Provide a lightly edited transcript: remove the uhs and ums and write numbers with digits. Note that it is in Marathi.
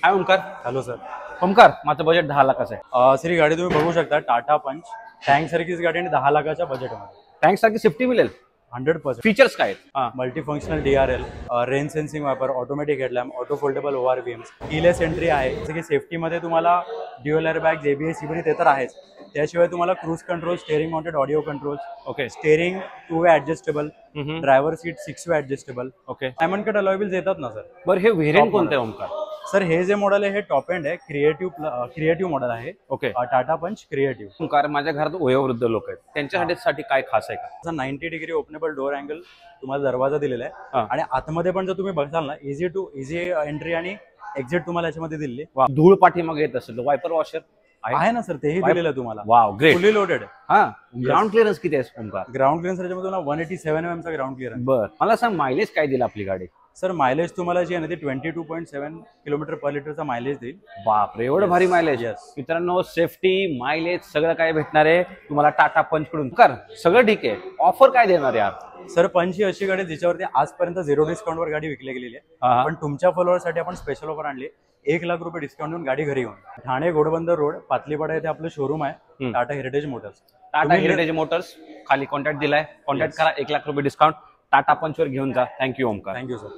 हाय ओमकार. Hello sir. ओमकार, माझं बजेट 10 लाखाचं आहे. सर ही गाडी तुम्ही बघू शकता, टाटा पंच टँक सारखीच गाडी आणि 10 लाखाच्या बजेटमध्ये. टँक सारखी सेफ्टी मिळेल. 100% फीचर्स काय आहेत? मल्टीफंक्शनल DRL, रेन सेन्सिंग वापर, automatic headlamp, auto foldable ORVMs, keyless entry आहे. जसं की सेफ्टीमध्ये तुम्हाला ड्युअल एअरबॅग, ABS, CBD ते तर आहेच. त्याशिवाय तुम्हाला cruise control, steering mounted audio controls, okay. Steering 2 way adjustable, driver seat 6 way adjustable, okay. Diamond cut alloy wheels येतात ना सर. बरं, हे व्हेरियंट कोणतं आहे ओमकार? सर हे जे मॉडेल आहे हे टॉप एंड आहे, क्रिएटिव्ह मॉडेल आहे. ओके. टाटा पंच क्रिएटिव्ह. ओमकार, माझ्या घरात वयोवृद्ध लोक आहेत, त्यांच्यासाठी काय खास आहे का? 90 डिग्री ओपनेबल डोअर अँगल तुम्हाला दरवाजा दिलेला आहे. हा. आणि आतमध्ये पण जर तुम्ही बघाल ना, इझी एंट्री आणि एक्झिट तुम्हाला याच्यामध्ये दिलेली वा, धूळ पाठीमागे येत असेल वायपर वॉशर आहे ना सर, तेही दिलेलं आहे तुम्हाला. Wow, great. फुली लोडेड. हा, ग्राउंड क्लिअरन्स किती आहे ओमकार? ग्राउंड क्लिअरन्स याच्यामध्ये तुम्हाला 187 mm चा ग्राउंड क्लिअरन्स. बर, मला सांग मायलेज काय दिला आपली गाडी? सर मायलेज तुम्हाला जी आहे ना ती 22.7 किलोमीटर पर लिटरचा मायलेज देईल. बापरे, एवढं भारी मायलेज. Yes. मित्रांनो, सेफ्टी, मायलेज सगळं काय भेटणार आहे तुम्हाला टाटा पंच कडून. कर सगळं ठीक आहे, ऑफर काय देणार यार? सर पंच ही अशी गाडी जिच्यावरती आजपर्यंत 0 डिस्काउंट वर गाडी विकली गेलेली आहे. पण तुमच्या फॉलोअरसाठी आपण स्पेशल ऑफर आणली. 1 लाख रुपये डिस्काउंट देऊन गाडी घरी येऊन. ठाणे घोडबंदर रोड, पातलीपाडा येथे आपलं शोरूम आहे, Tata heritage Motors. Tata heritage Motors खाली कॉन्टॅक्ट दिलाय, कॉन्टॅक्ट करा. 1 लाख रुपये डिस्काउंट टाटा पंच वर घेऊन जा. थँक्यू ओमकार. Thank you sir.